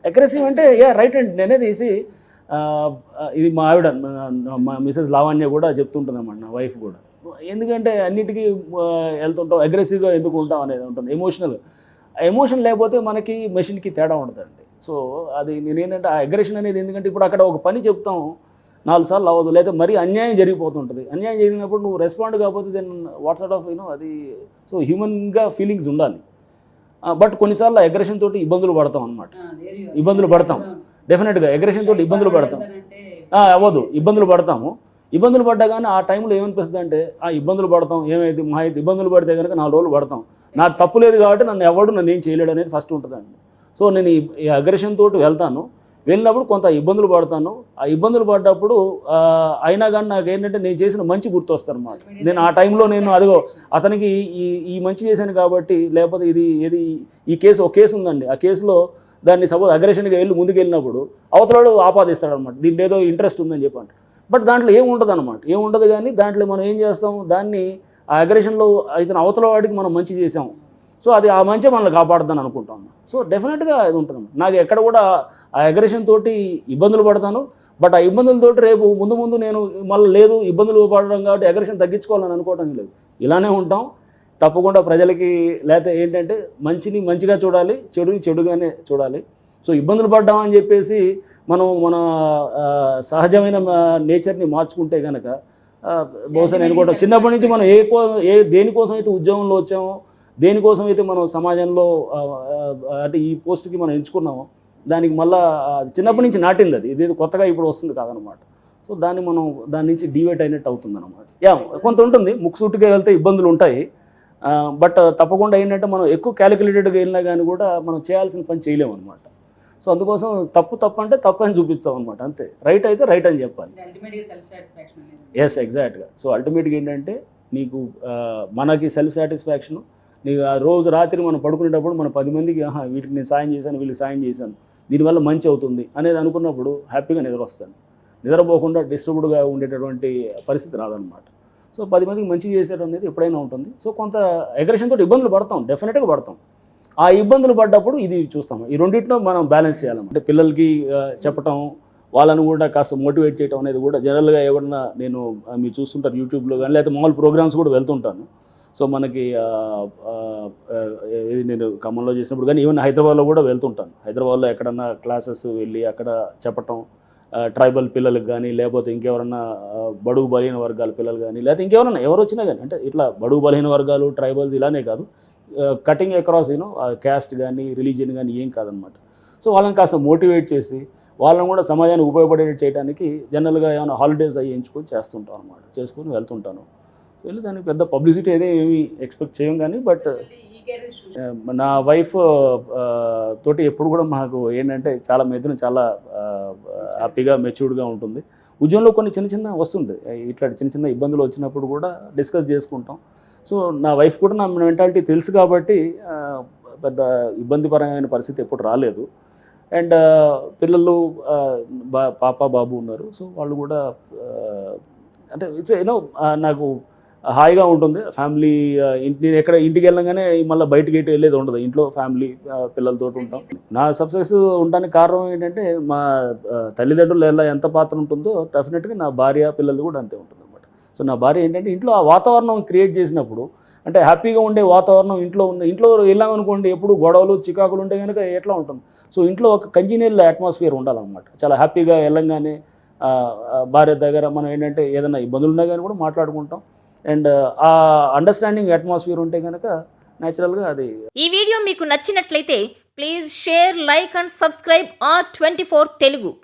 Aggressive అంటే right అండి. నేనే తీసి ఇది మా ఆవిడ మా మిసెస్ లావణ్య కూడా చెప్తుంటుంది అన్నమాట, నా వైఫ్ కూడా. ఎందుకంటే అన్నిటికీ వెళ్తుంటాం, అగ్రెసివ్గా ఎందుకు ఉంటాం అనేది ఉంటుంది. ఎమోషన్ లేకపోతే మనకి మెషిన్కి తేడా ఉంటుందండి. సో అది నేనేంటంటే ఆ అగ్రెషన్ అనేది, ఎందుకంటే ఇప్పుడు అక్కడ ఒక పని చెప్తాం 4 సార్లు అవ్వదు, లేదా మరీ అన్యాయం జరిగిపోతుంటుంది. అన్యాయం జరిగినప్పుడు నువ్వు రెస్పాండ్ కాకపోతే దెన్ వాట్ సార్ట్ ఆఫ్ అది. సో హ్యూమన్గా ఫీలింగ్స్ ఉండాలి. బట్ కొన్నిసార్లు అగ్రెషన్ తోటి ఇబ్బందులు పడతాం అనమాట. ఇబ్బందులు పడతాం డెఫినెట్గా, అగ్రెషన్ తోటి ఇబ్బందులు పడతాం. అవ్వదు, ఇబ్బందులు పడతాము. ఇబ్బందులు పడ్డా కానీ ఆ టైంలో ఏమనిపిస్తుంది అంటే ఇబ్బందులు పడతాం, ఏమైతే మా అయితే ఇబ్బందులు పడితే కనుక 4 రోజులు పడతాం, నాకు తప్పు లేదు కాబట్టి నన్ను ఏం చేయలేడు అనేది ఫస్ట్ ఉంటుందండి. సో నేను ఈ అగ్రెషన్ తోటి వెళ్తాను, వెళ్ళినప్పుడు కొంత ఇబ్బందులు పడతాను. ఆ ఇబ్బందులు పడ్డప్పుడు అయినా కానీ నాకు ఏంటంటే నేను చేసిన మంచి గుర్తొస్తాను అన్నమాట. నేను ఆ టైంలో నేను అదిగో అతనికి ఈ మంచి చేశాను కాబట్టి, లేకపోతే ఏది ఈ కేసు ఒక కేసు ఉందండి, ఆ కేసులో దాన్ని సపోజ్ అగ్రెషన్గా వెళ్ళి ముందుకు వెళ్ళినప్పుడు అవతలాడు ఆపాదిస్తాడు అనమాట, దీంట్లో ఏదో ఇంట్రెస్ట్ ఉందని చెప్పండి. బట్ దాంట్లో ఏముండదు అనమాట, ఏముండదు. కానీ దాంట్లో మనం ఏం చేస్తాం, దాన్ని ఆ అగ్రెషన్లో అయితే అవతల వాడికి మనం మంచి చేసాం, సో అది ఆ మంచి మనల్ని కాపాడుతుందని అనుకుంటాం. సో డెఫినెట్గా అది ఉంటుంది. నాకు ఎక్కడ కూడా ఆ అగ్రెషన్ తోటి ఇబ్బందులు పడతాను. బట్ ఆ ఇబ్బందులతోటి రేపు ముందు నేను మళ్ళీ లేదు ఇబ్బందులు పడడం కాబట్టి అగ్రెషన్ తగ్గించుకోవాలని అనుకోవడం లేదు. ఇలానే ఉంటాం తప్పకుండా. ప్రజలకి లేకపోతే ఏంటంటే మంచిని మంచిగా చూడాలి, చెడుని చెడుగానే చూడాలి. సో ఇబ్బందులు పడ్డామని చెప్పేసి మన సహజమైన నేచర్ని మార్చుకుంటే కనుక బహుశా నేను కూడా చిన్నప్పటి నుంచి మనం దేనికోసం అయితే ఉద్యోగంలో వచ్చామో, దేనికోసం అయితే మనం సమాజంలో అంటే ఈ పోస్ట్కి మనం ఎంచుకున్నామో, దానికి మళ్ళీ చిన్నప్పటి నుంచి నాటింది అది, ఇదేదో కొత్తగా ఇప్పుడు వస్తుంది కాదనమాట. సో దాని నుంచి డివేట్ అయినట్టు అవుతుంది అనమాట. కొంత ఉంటుంది, ముక్కుసూటిగా వెళ్తే ఇబ్బందులు ఉంటాయి. బట్ తప్పకుండా ఏంటంటే మనం ఎక్కువ క్యాలిక్యులేటెడ్గా వెళ్ళినా కానీ కూడా మనం చేయాల్సిన పని చేయలేము అనమాట. సో అందుకోసం తప్పు అంటే తప్పు అని చూపిస్తాం అనమాట, అంతే. రైట్ అయితే రైట్ అని చెప్పాలి. ఎగ్జాక్ట్గా. సో అల్టిమేట్గా ఏంటంటే నీకు మనకి సెల్ఫ్ సాటిస్ఫాక్షను, నీకు ఆ రోజు రాత్రి మనం పడుకునేటప్పుడు మన 10 మందికి వీటికి నేను సాయం చేశాను, వీళ్ళకి సాయం చేశాను, దీనివల్ల మంచి అవుతుంది అనేది అనుకున్నప్పుడు హ్యాపీగా నిద్రొస్తాను. నిద్రపోకుండా డిస్టర్బ్డ్గా ఉండేటటువంటి పరిస్థితి రాదనమాట. సో 10 మందికి మంచి చేసేయడం అనేది ఎప్పుడైనా ఉంటుంది. సో కొంత అగ్రెషన్ తోటి ఇబ్బందులు పడతాం, డెఫినెట్గా పడతాం. ఆ ఇబ్బందులు పడ్డప్పుడు ఇది చూస్తాం. ఈ రెండింటిలో మనం బ్యాలెన్స్ చేయాలంటే పిల్లలకి చెప్పటం, వాళ్ళని కూడా కాస్త మోటివేట్ చేయడం అనేది కూడా జనరల్గా ఎవరన్నా నేను మీరు చూస్తుంటారు యూట్యూబ్లో కానీ, లేకపోతే మామూలు ప్రోగ్రామ్స్ కూడా వెళ్తుంటాను. సో మనకి నేను ఖమ్మంలో చేసినప్పుడు కానీ ఈవెన్ హైదరాబాద్లో కూడా వెళ్తుంటాను. హైదరాబాద్లో ఎక్కడన్నా క్లాసెస్ వెళ్ళి అక్కడ చెప్పటం, ట్రైబల్ పిల్లలకు కానీ, లేకపోతే ఇంకెవరన్నా బడుగు బలహీన వర్గాల పిల్లలు కానీ, లేకపోతే ఇంకెవరన్నా ఎవరు వచ్చినా కానీ, అంటే ఇట్లా బడుగు బలహీన వర్గాలు, ట్రైబల్స్ ఇలానే కాదు, కటింగ్ అక్రాస్ క్యాస్ట్ కానీ రిలీజియన్ కానీ ఏం కాదనమాట. సో వాళ్ళని కాస్త మోటివేట్ చేసి వాళ్ళని కూడా సమాజానికి ఉపయోగపడేటట్టు చేయడానికి జనరల్గా ఏమైనా హాలిడేస్ అవి ఎంచుకొని చేస్తుంటాం అనమాట, చేసుకొని వెళ్తుంటాను. వెళ్ళి దానికి పెద్ద పబ్లిసిటీ అయితే ఏమీ ఎక్స్పెక్ట్ చేయం కానీ, బట్ నా వైఫ్ తోటి ఎప్పుడు కూడా మాకు ఏంటంటే చాలా మెదను చాలా హ్యాపీగా మెచ్యూర్డ్గా ఉంటుంది. ఉద్యోగంలో కొన్ని చిన్న వస్తుంది, ఇట్లా చిన్న ఇబ్బందులు వచ్చినప్పుడు కూడా డిస్కస్ చేసుకుంటాం. సో నా వైఫ్ కూడా నా మెంటాలిటీ తెలుసు కాబట్టి పెద్ద ఇబ్బందిపరమైన పరిస్థితి ఎప్పుడు రాలేదు. అండ్ పిల్లలు పాప బాబు ఉన్నారు. సో వాళ్ళు కూడా అంటే నాకు హాయిగా ఉంటుంది. ఫ్యామిలీ నేను ఇంటికి వెళ్ళగానే మళ్ళీ బయటికి వెళ్ళేది ఉండదు, ఇంట్లో ఫ్యామిలీ పిల్లలతో ఉంటాం. నా సక్సెస్ ఉండడానికి కారణం ఏంటంటే మా తల్లిదండ్రులు ఎలా ఎంత పాత్ర ఉంటుందో డెఫినెట్గా నా భార్య పిల్లలు కూడా అంతే ఉంటుంది అనమాట. సో నా భార్య ఏంటంటే ఇంట్లో ఆ వాతావరణం క్రియేట్ చేసినప్పుడు, అంటే హ్యాపీగా ఉండే వాతావరణం ఇంట్లో వెళ్ళామనుకోండి, ఎప్పుడు గొడవలు చికాకులు ఉంటే కనుక ఎట్లా ఉంటుంది. సో ఇంట్లో ఒక కంజినియల్ అట్మాస్ఫియర్ ఉండాలన్నమాట. చాలా హ్యాపీగా వెళ్ళంగానే భార్య దగ్గర మనం ఏంటంటే ఏదైనా ఇబ్బందులు ఉన్నా కానీ కూడా మాట్లాడుకుంటాం. అండ్ ఆ అండర్స్టాండింగ్ అట్మాస్ఫియర్ ఉంటే కనుక న్యాచురల్గా అది. ఈ వీడియో మీకు నచ్చినట్లయితే please share, like and subscribe R24 Telugu.